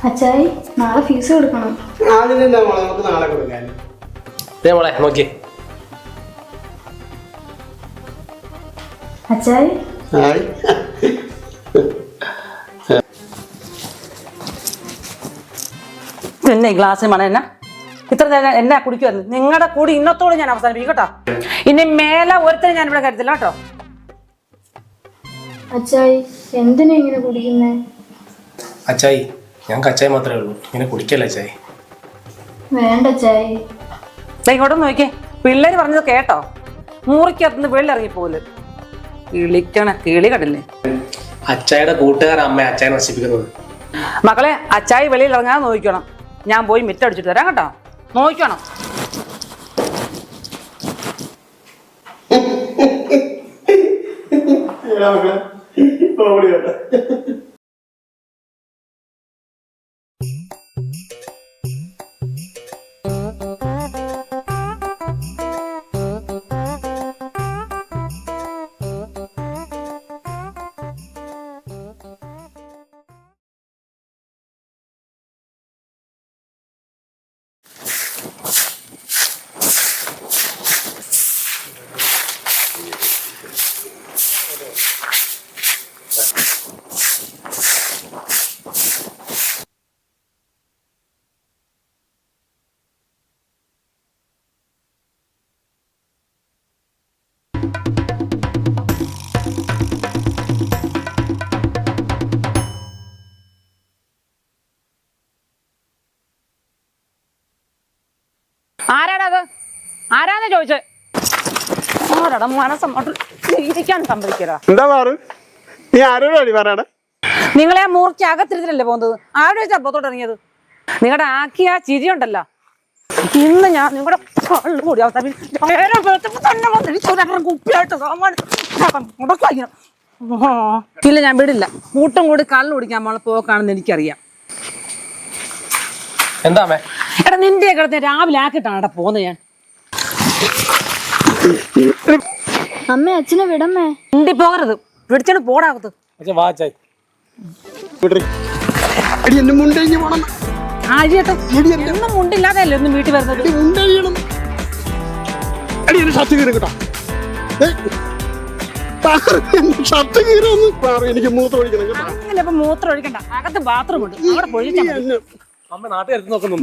അച്ചായി നാളെ ഫീസ് കൊടുക്കണം. അതിനെന്താ മോളെ, നമുക്ക് നാളെ കൊടുക്കാൻ. മോളെ നോക്കിയേ. അച്ചായി പിന്നെ ഗ്ലാസ് മണ എന്നാ ഇത്ര നേരം എന്നാ കുടിക്കുമായിരുന്നു. നിങ്ങളുടെ കൂടി ഇന്നത്തോടെ ഞാൻ അവസാനിപ്പിക്കും കേട്ടോ. ഇനി മേലെ ഒരുത്തരും ഞാൻ ഇവിടെ കരുത്തില്ല കേട്ടോ. അച്ചായി എന്തിനാ ഇങ്ങനെ കുടിക്കുന്നേ? അച്ചായി ഞങ്ങൾക്ക് അച്ചായി മാത്രമേ ഉള്ളൂ, ഇങ്ങനെ കുടിക്കല്ല അച്ചായി. വേണ്ട അച്ചായി. ഇങ്ങോട്ട് നോക്കിയേ, പിള്ളേര് പറഞ്ഞത് കേട്ടോ. മുറിക്കകത്തുനിന്ന് വെള്ളിറങ്ങിപ്പോലെ കിളിക്കണ കിളി കണ്ടില്ലേ. അച്ചായുടെ കൂട്ടുകാർ അമ്മ അച്ചായ നശിപ്പിക്കുന്നത്. മക്കളെ അച്ചായി വെളിയിൽ ഇറങ്ങാതെ നോക്കണം. ഞാൻ പോയി മിറ്റടിച്ചിട്ട് തരാം കേട്ടോ. നോക്കണം. ആരാടത്? ആരാന്ന് ചോദിച്ചേ? ആരാടാ മനസ്സങ്ങോട്ട് ഇരിക്കാൻ സംഭവിക്കടാ. എന്താ പാറു, നീ ആരോടാടി പറയണേ? നിങ്ങളെ മൂർച്ച അകത്തിരുത്തിലല്ലേ പോകുന്നത്. ആരുടെ വെച്ചാ പുറത്തോട്ട് ഇറങ്ങിയത്? നിങ്ങളുടെ ആക്കിയ ആ ചിരി ഉണ്ടല്ലോ, ഇന്ന് ഞാൻ നിങ്ങളുടെ കള്ളു കൂടി കുപ്പിയായിട്ട് ഇല്ല, ഞാൻ വിടില്ല. കൂട്ടും കൂടി കള്ളു കുടിക്കാൻ നമ്മളെ പോക്കാണെന്ന് എനിക്കറിയാം. എന്താ എടാ നിന്റെ കിടന്ന് രാവിലെ ആക്കിയിട്ടാണ് അവിടെ പോകുന്നത് ഞാൻ. അമ്മ അച്ഛനെ വിടമ്മേ. ഇണ്ടി പോകരുത്, പിടിച്ചാണ് പോടാകത്ത്. എന്നും മുണ്ടില്ലാതെയല്ലേ ഒന്നും വീട്ടിൽ വരുന്നത്. എനിക്ക് മൂത്രം ഒഴിക്കണം. അങ്ങനെ ഇപ്പൊ മൂത്രം ഒഴിക്കണ്ട, അകത്ത് ബാത്റൂം ഉണ്ട്, അവിടെ പൊഴിച്ചാൽ മതി.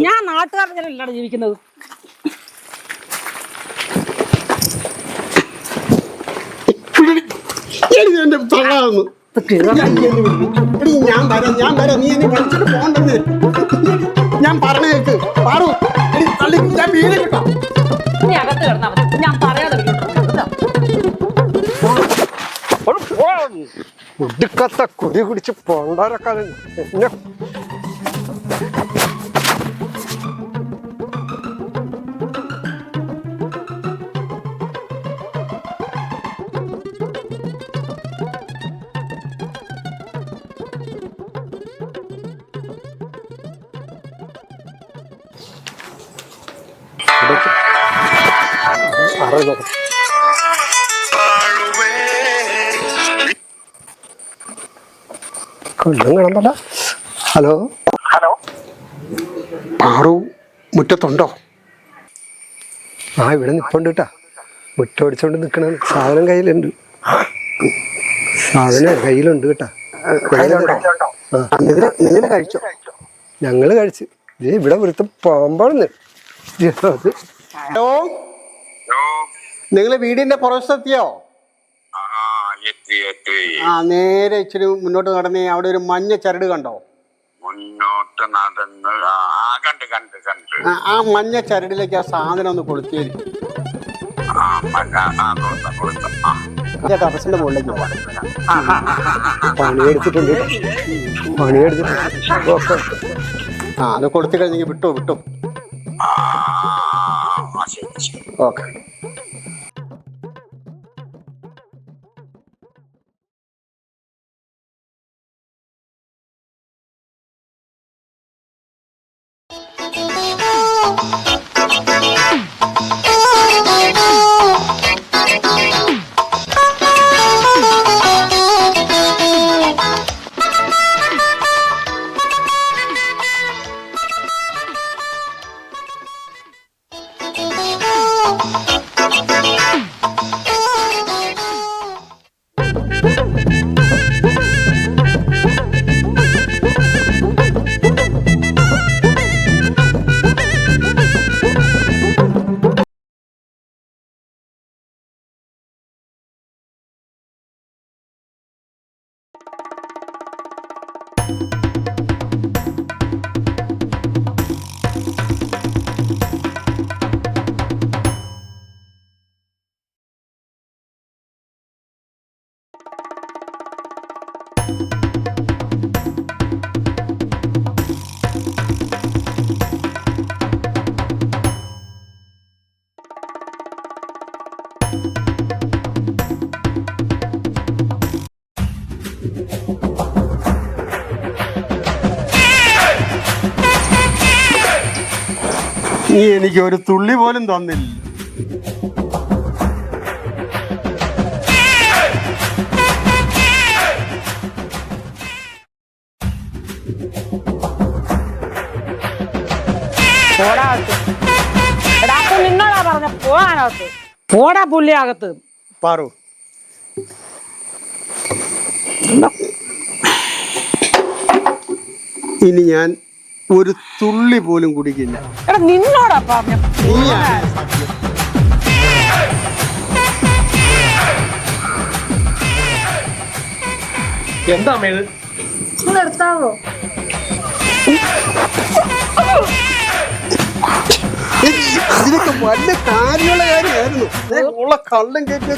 ഞാൻ നാട്ടുകാരല്ലാതെ ജീവിക്കുന്നത്. ഞാൻ പറഞ്ഞേക്ക് പാറു, നീ അകത്ത് കിടന്നാ മതി, ഞാൻ പറയാതെ ഒടുക്കത്തെ കുടി കുടിച്ച് പോണ്ടാരൊക്കെ കൊല്ലം കാണണ്ടല്ല. ഹലോ ഹലോ, പാറു മുറ്റത്തുണ്ടോ? ആ ഇവിടെ നിപ്പുണ്ട് കേട്ടാ, മുറ്റമടിച്ചോണ്ട് നിക്കണ. സാധനം കയ്യിലുണ്ട്, സാധനം കയ്യിലുണ്ട് കേട്ടാ. കഴിച്ചോ? ഞങ്ങള് കഴിച്ച്. ഇവിടെ ഒരുത്ത പാമ്പാണെന്ന്. ഹലോ, നിങ്ങള് വീടിന്റെ പുറത്തെത്തിയോ? ആ നേരെ ഇച്ചിരി മുന്നോട്ട് നടന്നേ, അവിടെ ഒരു മഞ്ഞ ചരട് കണ്ടോ? മുന്നോട്ട് നടന്ന് കണ്ട് ആ മഞ്ഞ ചരടിലേക്ക് ആ സാധനം ഒന്ന് കൊളുത്തിയത് ടെറസിന്റെ മുകളിലേക്ക് പണിയെടുത്തിട്ടുണ്ട്. ആ അത് കൊളുത്തി കഴിഞ്ഞെങ്കിൽ വിട്ടോ. ഓക്കെ. നീ എനിക്ക് ഒരു തുള്ളി പോലും തന്നില്ല. നിന്നോടാ പറഞ്ഞ പോകാനകത്ത് പോടാ പുള്ളിയകത്ത്. പാറു, ഇനി ഞാൻ ഒരു തുള്ളി പോലും കുടിക്കില്ല. എടാ നിന്നോടാ പറഞ്ഞ നീയാണ് സത്യം. എന്താ അമ്മ ഇത്? നിർത്താവോ? ഇതിനൊക്കെ വലിയ കാര്യമുള്ള കാര്യമായിരുന്നു. ഉള്ള കള്ളം കേട്ടി